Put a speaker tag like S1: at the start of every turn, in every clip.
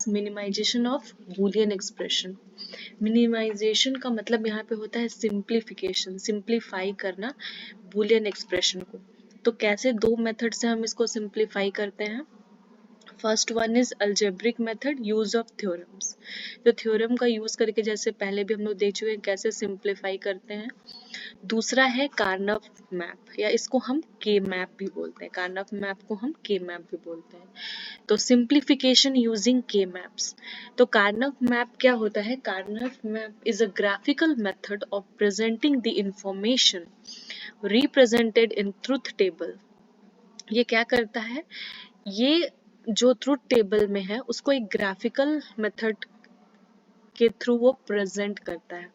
S1: Minimisation of Boolean expression. Minimization का मतलब यहाँ पे होता है सिंप्लीफिकेशन, सिंप्लीफाई करना बूलियन एक्सप्रेशन को। तो कैसे, दो मेथड से हम इसको सिंप्लीफाई करते हैं। First one is algebraic method, use of theorems. तो थ्योरम का यूज करके, जैसे पहले भी हम लोग देख चुके हैं कैसे सिंप्लीफाई करते हैं। दूसरा है कार्नव मैप, या इसको हम के मैप भी बोलते हैं, कार्नव मैप को हम के मैप भी बोलते हैं। तो सिंप्लीफिकेशन यूजिंग के मैप्स। तो कार्नव मैप क्या होता है? Karnaugh map is a graphical method of presenting the information represented in truth table. ये क्या करता है? ये जो ट्रुथ टेबल में है उसको एक ग्राफिकल मेथड के थ्रू वो प्रेजेंट करता है।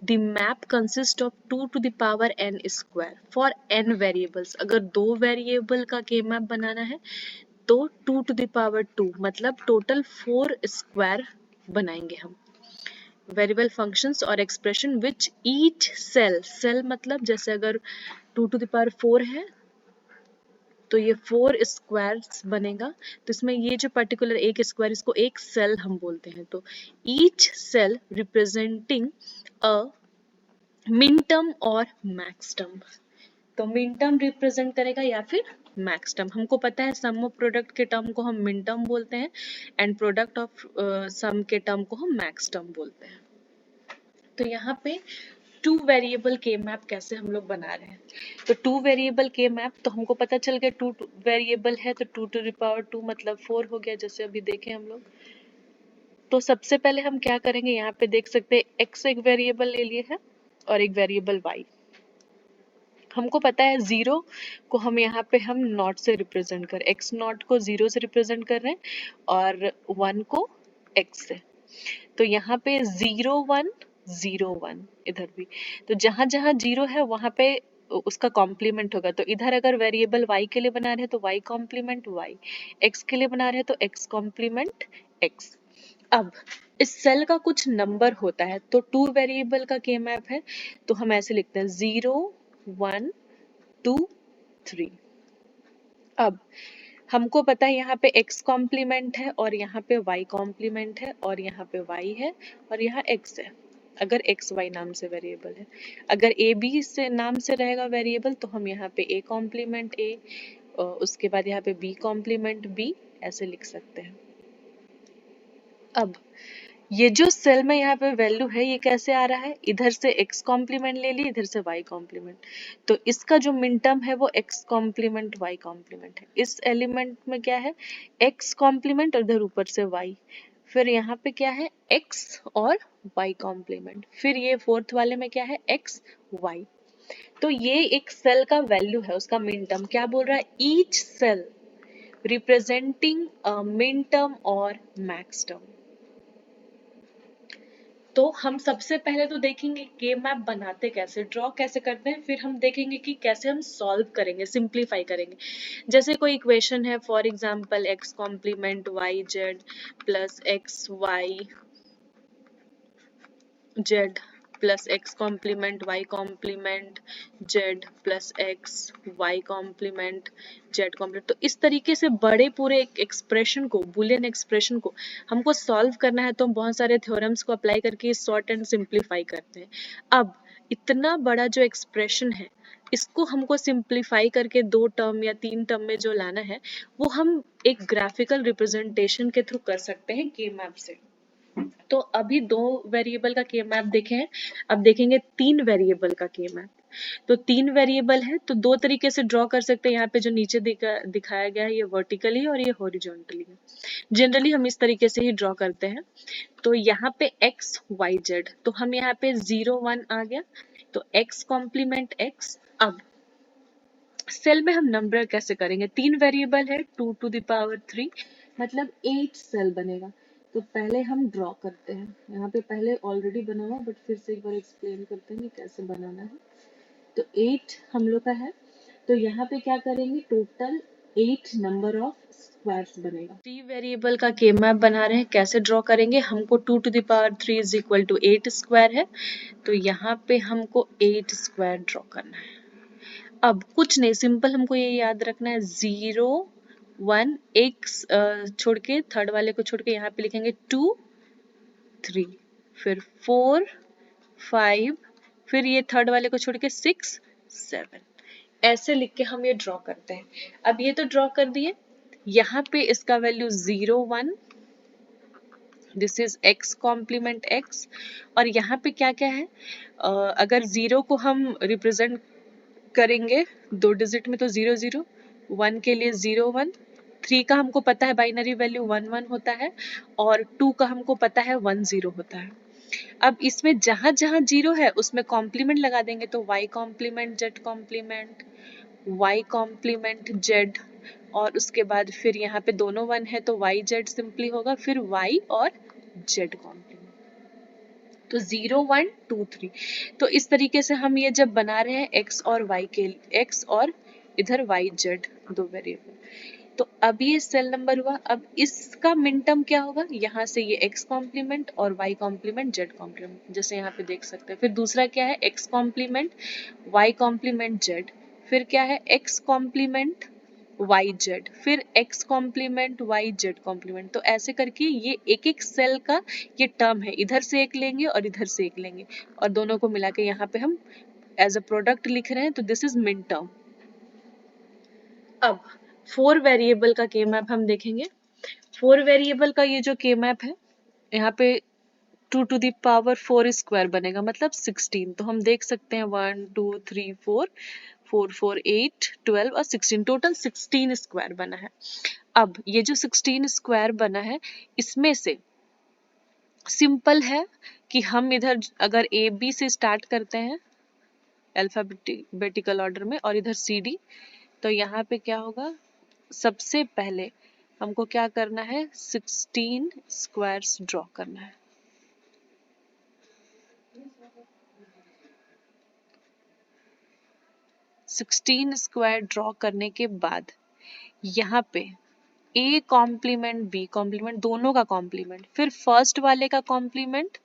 S1: The map consists of 2 to the power n square for n variables। अगर दो वेरिएबल का के मैप बनाना है तो 2 to the power 2 मतलब टोटल 4 स्क्वायर बनाएंगे हम। वेरिएबल फंक्शंस और expression which each cell, cell मतलब जैसे अगर 2 to the power 4 है तो ये 4 स्क्वायर्स बनेगा। तो इसमें ये जो पर्टिकुलर एक स्क्वायर, इसको एक सेल हम बोलते हैं। तो each cell representing a min term और मैक्स टर्म। तो मिन टर्म रिप्रेजेंट करेगा या फिर मैक्स टर्म। हमको पता है सम ऑफ प्रोडक्ट के टर्म को हम मिन टर्म बोलते हैं एंड प्रोडक्ट ऑफ सम के टर्म को हम मैक्स टर्म बोलते हैं। तो यहाँ पे टू वेरिएबल के मैप कैसे हम लोग बना रहे हैं। तो टू वेरिएबल के मैप, तो हमको पता चल गया टू वेरिएबल है तो 2 to the power 2 मतलब 4 हो गया, जैसे अभी देखें हम लोग। तो सबसे पहले हम क्या करेंगे, यहाँ पे देख सकते हैं x एक वेरिएबल ले लिए है और एक वेरिएबल y। हमको पता है 0 को हम यहाँ पे हम नॉट से रिप्रेजेंट कर, x नॉट को 0 से रिप्रेजेंट कर रहे हैं और 1 को x से। तो यहाँ पे 0 1 0 1 इधर भी, तो जहां जहां 0 है वहां पे उसका कॉम्प्लीमेंट होगा। तो इधर अगर वेरिएबल y के लिए बना रहे हैं तो y कॉम्प्लीमेंट y, x के लिए बना रहे हैं तो x कॉम्प्लीमेंट x। अब इस सेल का कुछ नंबर होता है, तो टू वेरिएबल का के मैप है तो हम ऐसे लिखते हैं 0 1 2 3। अब हमको पता है यहाँ पे x कॉम्प्लीमेंट है और यहाँ पे y कॉम्प्लीमेंट है और यहाँ पे y है और यहाँ x है, अगर x y नाम से वेरिएबल है। अगर a b से नाम से रहेगा वेरिएबल तो हम यहाँ पे a कॉम्प्लीमेंट a, उसके बाद यहाँ पे b कॉम्प्लीमेंट b ऐसे लिख सकते हैं। अब ये जो सेल में यहाँ पे वैल्यू है ये कैसे आ रहा है, इधर से x कॉम्प्लीमेंट ले ली, इधर से y कॉम्प्लीमेंट। तो इसका जो मिन टर्म है वो x कॉम्प्लीमेंट y कॉम्प्लीमेंट है। इस एलिमेंट में क्या है, x कॉम्प्लीमेंट और इधर ऊपर से y, फिर यहाँ पे क्या है x और y कॉम्प्लीमेंट, फिर ये फोर्थ वाले में क्या है x y। तो ये एक सेल का वैल्यू है, उसका मिन टर्म क्या बोल रहा है, each cell representing a min term और मैक्स टर्म। तो हम सबसे पहले तो देखेंगे के मैप बनाते कैसे, ड्रॉ कैसे करते हैं, फिर हम देखेंगे कि कैसे हम सॉल्व करेंगे, सिंप्लीफाई करेंगे। जैसे कोई इक्वेशन है, for example x complement y z plus X Y z plus X complement y complement z plus X y complement z complement. तो इस तरीके से बड़े पूरे एक एक्सप्रेशन को, बुलियन एक्सप्रेशन को हमको सॉल्व करना है तो हम बहुत सारे थ्योरम्स को अप्लाई करके शॉर्ट एंड सिंप्लीफाई करते हैं। अब इतना बड़ा जो एक्सप्रेशन है इसको हमको सिंप्लीफाई करके 2 टर्म या 3 टर्म में जो लाना है वो हम एक ग्राफिकल रिप्रेजेंटेशन के थ्रू कर सकते हैं के मैप से। तो अभी 2 वेरिएबल का के मैप देखे हैं, अब देखेंगे 3 वेरिएबल का के मैप। तो 3 वेरिएबल है तो 2 तरीके से ड्रॉ कर सकते हैं। यहाँ पे जो नीचे दिखाया गया है ये वर्टिकली और ये हॉरिजॉन्टली है। जनरली हम इस तरीके से ही ड्रॉ करते हैं। तो यहाँ पे x y z, तो हम यहाँ पे 0 1 आ गया, तो x कॉम्प्लीमेंट x। अब सेल में हम नंबर कैसे करेंगे, 3 वेरिएबल है 2 to the power 3 मतलब 8 सेल बनेगा। तो पहले हम ड्रॉ करते हैं, यहाँ पे पहले ऑलरेडी बना हुआ बट फिर से एक बार एक्सप्लेन करते हैं कि कैसे बनाना है। तो 8 हम लोग का है, तो यहाँ पे क्या करेंगे, टोटल 8 नंबर ऑफ स्क्वायर्स बनेगा। 3 वेरिएबल का के मैप बना रहे हैं, कैसे ड्रॉ करेंगे, हमको 2 to the power 3 is equal to 8 square है, तो यहाँ पे हमको 8 स्क्वायर ड्रॉ करना है। अब कुछ नहीं, सिंपल हमको ये याद रखना है 0 1 एक छोड़ के, थर्ड वाले को छोड़ के यहाँ पे लिखेंगे 2 3, फिर 4 5, फिर ये थर्ड वाले को छोड़ के 6 7। ऐसे लिख के हम ये ड्रॉ करते हैं। अब ये तो ड्रॉ कर दिए, यहाँ पे इसका value 0 1, this is x complement x। और यहाँ पे क्या क्या है, अगर 0 को हम रिप्रेजेंट करेंगे 2 डिजिट में तो 0 0, 1 के लिए 0 1, 3 का हमको पता है बाइनरी वैल्यू 1 1 होता है, और 2 का हमको पता है 1 0 होता है। अब इसमें जहां जहां 0 है उसमें कॉम्प्लीमेंट लगा देंगे, तो y complement z complement, y complement z, और उसके बाद फिर यहाँ पे दोनों 1 है तो y z सिंपली होगा, फिर y और z कॉम्प्लीमेंट, तो 0 1 2 3। तो इस तरीके से हम ये जब बना रहे हैं x और y के, x और इधर y z दो वेरिएबल, तो अब ये सेल नंबर हुआ। अब इसका मिनटर्म क्या होगा, यहाँ से ये x कॉम्प्लीमेंट और y कॉम्प्लीमेंट z कॉम्प्लीमेंट, जैसे यहाँ पे देख सकते हैं। फिर दूसरा क्या है, x complement y complement z, फिर क्या है x कॉम्प्लीमेंट वाई जेड, फिर X complement Y Z complement. तो ऐसे करके ये एक एक सेल का ये टर्म है, इधर से एक लेंगे और इधर से एक लेंगे, और दोनों को मिला के यहाँ पे हम एज अ प्रोडक्ट लिख रहे हैं, तो दिस इज मिन टर्म। अब 4 वेरिएबल का के मैप हम देखेंगे। 4 वेरिएबल का ये जो के मैप है, यहाँ पे 2 टू द पावर 4 स्क्वायर बनेगा, मतलब 16। तो हम देख सकते हैं 1 2 3 4 4 4 8 12 और 16, टोटल 16 स्क्वायर बना है। अब ये जो 16 स्क्वायर बना है, इसमें से सिंपल है कि हम इधर अगर ए बी से स्टार्ट करते हैं अल्फाबेटिकल ऑर्डर में, और इधर सी डी, तो यहाँ पे क्या होगा, सबसे पहले हमको क्या करना है, 16 स्क्वायर्स ड्रॉ करना है। सिक्सटीन स्क्वायर ड्रॉ करने के बाद यहाँ पे ए कॉम्प्लीमेंट बी कॉम्प्लीमेंट, दोनों का कॉम्प्लीमेंट, फिर फर्स्ट वाले का कॉम्प्लीमेंट,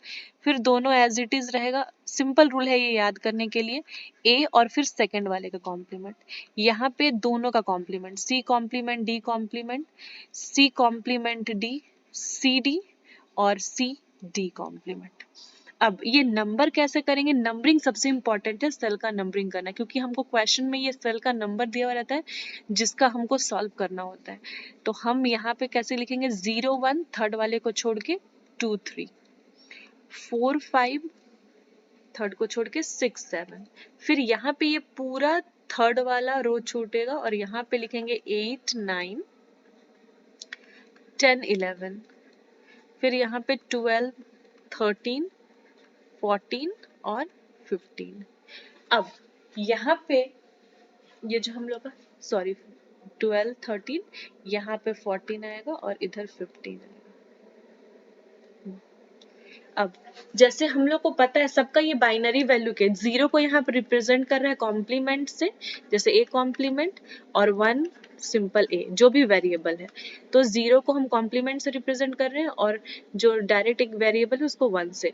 S1: फिर दोनों एज इट इज रहेगा। सिंपल रूल है ये याद करने के लिए, ए और फिर सेकंड वाले का कॉम्प्लीमेंट, यहाँ पे दोनों का complement, C complement D complement, C complement D, C D और सी डी कॉम्प्लीमेंट। अब ये नंबर कैसे करेंगे, नंबरिंग सबसे इंपॉर्टेंट है, सेल का नंबरिंग करना, क्योंकि हमको क्वेश्चन में ये सेल का नंबर दिया हुआ रहता है जिसका हमको सॉल्व करना होता है। तो हम यहाँ पे कैसे लिखेंगे, 0 1 थर्ड वाले को छोड़ के 2 3, 4 5 थर्ड को छोड़ के 6 7, फिर यहाँ पे ये पूरा थर्ड वाला रो छूटेगा और यहाँ पे लिखेंगे 8 9 10 11, फिर यहाँ पे 12 13 14 और 15। अब यहाँ पे ये जो हम लोग का, सॉरी 12 13, यहाँ पे 14 आएगा और इधर 15 आएगा। अब जैसे हम लोग को पता है सबका ये बाइनरी वैल्यू के, 0 को यहाँ पे रिप्रेजेंट कर रहा है कॉम्प्लीमेंट से, जैसे ए कॉम्प्लीमेंट, और 1 सिंपल ए, जो भी वेरिएबल है। तो 0 को हम कॉम्प्लीमेंट से रिप्रेजेंट कर रहे हैं, और जो डायरेक्ट एक वेरिएबल है उसको 1 से।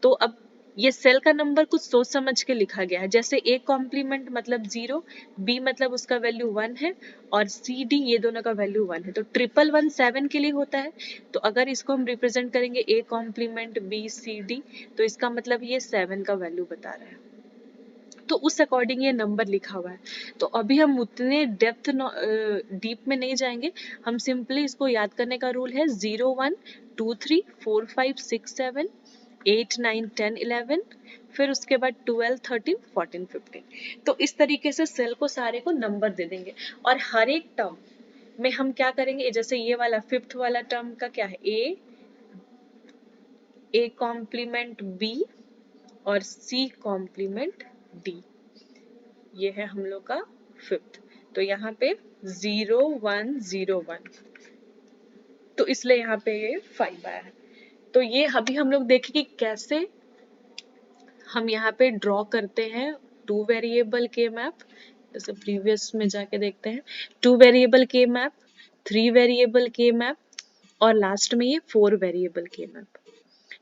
S1: तो अब ये सेल का नंबर कुछ सोच समझ के लिखा गया है, जैसे ए कॉम्प्लीमेंट मतलब 0, बी मतलब उसका वैल्यू 1 है, और सी डी ये दोनों का वैल्यू 1 है, तो 111 के लिए होता है। तो अगर इसको हम रिप्रेजेंट करेंगे A complement B C D, तो इसका मतलब ये 7 का वैल्यू बता रहा है, तो उस अकॉर्डिंग ये नंबर लिखा हुआ है। तो अभी हम उतने डीप में नहीं जाएंगे, हम सिंपली इसको याद करने का रूल है, 0 1 2 3 4 5 6 7 8 9 10 11, फिर उसके बाद 12 13 14 15। तो इस तरीके से सेल को सारे को नंबर दे देंगे, और हर एक टर्म में हम क्या करेंगे, जैसे ये वाला फिफ्थ वाला टर्म का क्या है, ए कॉम्प्लीमेंट बी और सी कॉम्प्लीमेंट डी, ये है हम लोग का फिफ्थ। तो यहाँ पे 0 1 0 1, तो इसलिए यहाँ पे ये 5 आया है। तो ये अभी हम लोग देखें कि कैसे हम यहाँ पे ड्रॉ करते हैं 2 वेरिएबल के मैप, जैसे प्रीवियस में जाके देखते हैं, 2 वेरिएबल के मैप, 3 वेरिएबल के मैप, और लास्ट में ये 4 वेरिएबल के मैप।